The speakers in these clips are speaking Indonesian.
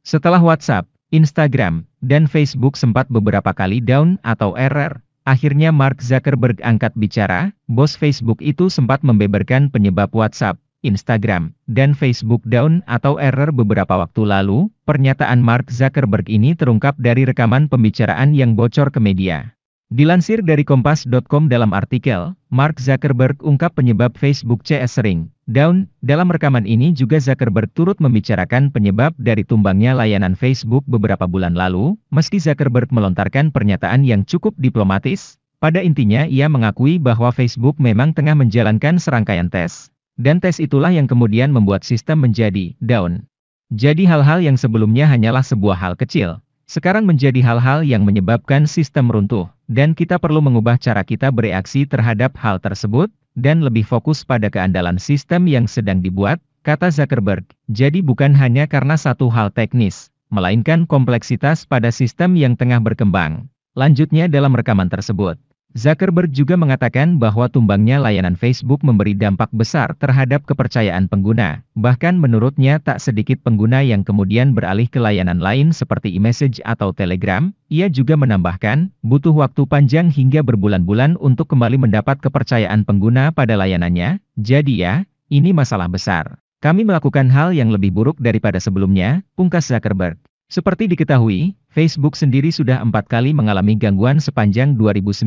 Setelah WhatsApp, Instagram, dan Facebook sempat beberapa kali down atau error, akhirnya Mark Zuckerberg angkat bicara. Bos Facebook itu sempat membeberkan penyebab WhatsApp, Instagram, dan Facebook down atau error beberapa waktu lalu. Pernyataan Mark Zuckerberg ini terungkap dari rekaman pembicaraan yang bocor ke media. Dilansir dari Kompas.com dalam artikel, Mark Zuckerberg ungkap penyebab Facebook CS sering down. Dalam rekaman ini juga Zuckerberg turut membicarakan penyebab dari tumbangnya layanan Facebook beberapa bulan lalu. Meski Zuckerberg melontarkan pernyataan yang cukup diplomatis, pada intinya ia mengakui bahwa Facebook memang tengah menjalankan serangkaian tes. Dan tes itulah yang kemudian membuat sistem menjadi down. Jadi hal-hal yang sebelumnya hanyalah sebuah hal kecil, sekarang menjadi hal-hal yang menyebabkan sistem runtuh, dan kita perlu mengubah cara kita bereaksi terhadap hal tersebut, dan lebih fokus pada keandalan sistem yang sedang dibuat, kata Zuckerberg. Jadi bukan hanya karena satu hal teknis, melainkan kompleksitas pada sistem yang tengah berkembang. Lanjutnya dalam rekaman tersebut, Zuckerberg juga mengatakan bahwa tumbangnya layanan Facebook memberi dampak besar terhadap kepercayaan pengguna. Bahkan menurutnya tak sedikit pengguna yang kemudian beralih ke layanan lain seperti iMessage atau Telegram. Ia juga menambahkan, butuh waktu panjang hingga berbulan-bulan untuk kembali mendapat kepercayaan pengguna pada layanannya. Jadi ya, ini masalah besar. Kami melakukan hal yang lebih buruk daripada sebelumnya, pungkas Zuckerberg. Seperti diketahui, Facebook sendiri sudah 4 kali mengalami gangguan sepanjang 2019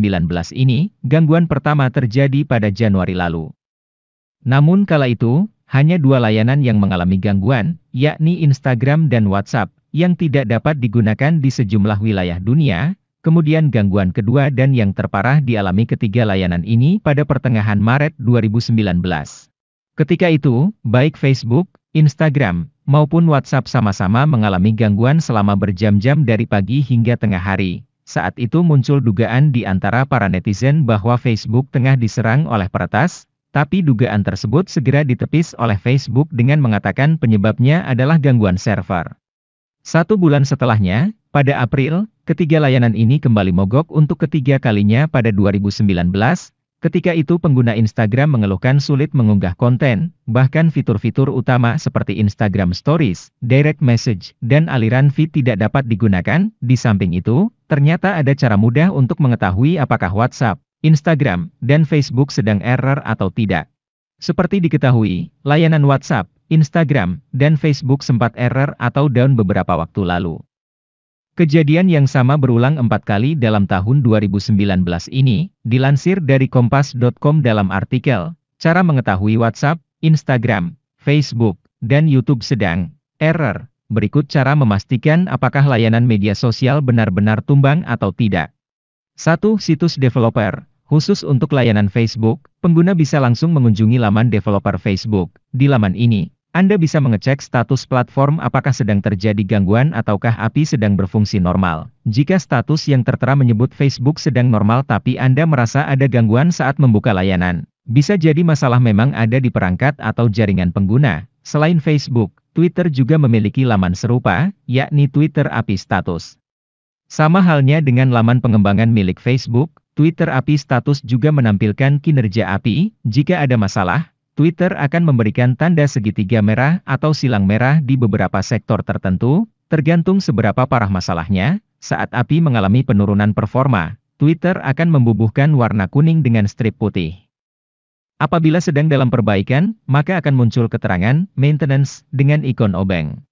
ini. Gangguan pertama terjadi pada Januari lalu. Namun kala itu, hanya 2 layanan yang mengalami gangguan, yakni Instagram dan WhatsApp, yang tidak dapat digunakan di sejumlah wilayah dunia. Kemudian gangguan kedua dan yang terparah dialami ketiga layanan ini pada pertengahan Maret 2019. Ketika itu, baik Facebook, Instagram, maupun WhatsApp sama-sama mengalami gangguan selama berjam-jam dari pagi hingga tengah hari. Saat itu muncul dugaan di antara para netizen bahwa Facebook tengah diserang oleh peretas, tapi dugaan tersebut segera ditepis oleh Facebook dengan mengatakan penyebabnya adalah gangguan server. 1 bulan setelahnya, pada April, ketiga layanan ini kembali mogok untuk ketiga kalinya pada 2019. Ketika itu pengguna Instagram mengeluhkan sulit mengunggah konten, bahkan fitur-fitur utama seperti Instagram Stories, Direct Message, dan aliran feed tidak dapat digunakan. Di samping itu, ternyata ada cara mudah untuk mengetahui apakah WhatsApp, Instagram, dan Facebook sedang error atau tidak. Seperti diketahui, layanan WhatsApp, Instagram, dan Facebook sempat error atau down beberapa waktu lalu. Kejadian yang sama berulang 4 kali dalam tahun 2019 ini, dilansir dari Kompas.com dalam artikel, cara mengetahui WhatsApp, Instagram, Facebook, dan YouTube sedang error. Berikut cara memastikan apakah layanan media sosial benar-benar tumbang atau tidak. 1. Situs developer. Khusus untuk layanan Facebook, pengguna bisa langsung mengunjungi laman developer Facebook. Di laman ini, Anda bisa mengecek status platform apakah sedang terjadi gangguan ataukah API sedang berfungsi normal. Jika status yang tertera menyebut Facebook sedang normal tapi Anda merasa ada gangguan saat membuka layanan, bisa jadi masalah memang ada di perangkat atau jaringan pengguna. Selain Facebook, Twitter juga memiliki laman serupa, yakni Twitter API Status. Sama halnya dengan laman pengembangan milik Facebook, Twitter API Status juga menampilkan kinerja API. Jika ada masalah, Twitter akan memberikan tanda segitiga merah atau silang merah di beberapa sektor tertentu, tergantung seberapa parah masalahnya. Saat API mengalami penurunan performa, Twitter akan membubuhkan warna kuning dengan strip putih. Apabila sedang dalam perbaikan, maka akan muncul keterangan maintenance dengan ikon obeng.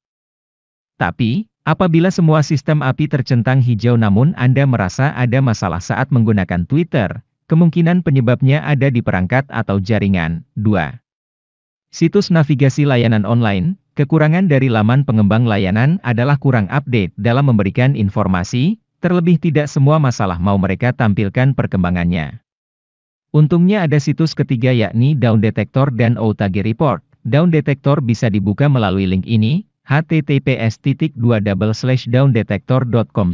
Tapi, apabila semua sistem API tercentang hijau namun Anda merasa ada masalah saat menggunakan Twitter, kemungkinan penyebabnya ada di perangkat atau jaringan. 2. Situs navigasi layanan online. Kekurangan dari laman pengembang layanan adalah kurang update dalam memberikan informasi, terlebih tidak semua masalah mau mereka tampilkan perkembangannya. Untungnya ada situs ketiga yakni Down Detector dan Outage Report. Down Detector bisa dibuka melalui link ini, https://downdetector.com/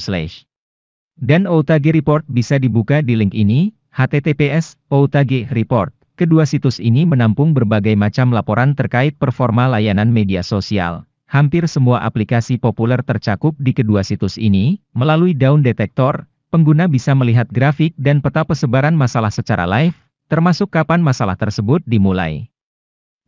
dan Outage Report bisa dibuka di link ini, https://outage report. Kedua situs ini menampung berbagai macam laporan terkait performa layanan media sosial. Hampir semua aplikasi populer tercakup di kedua situs ini. Melalui Down Detector, pengguna bisa melihat grafik dan peta persebaran masalah secara live, termasuk kapan masalah tersebut dimulai.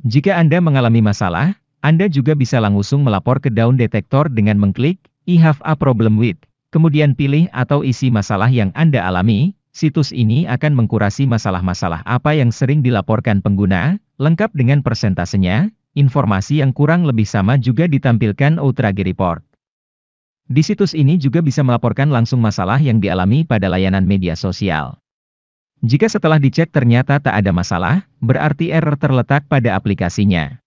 Jika Anda mengalami masalah, Anda juga bisa langsung melapor ke Down Detector dengan mengklik, I have a problem with, kemudian pilih atau isi masalah yang Anda alami. Situs ini akan mengkurasi masalah-masalah apa yang sering dilaporkan pengguna, lengkap dengan persentasenya. Informasi yang kurang lebih sama juga ditampilkan Outrage Report. Di situs ini juga bisa melaporkan langsung masalah yang dialami pada layanan media sosial. Jika setelah dicek ternyata tak ada masalah, berarti error terletak pada aplikasinya.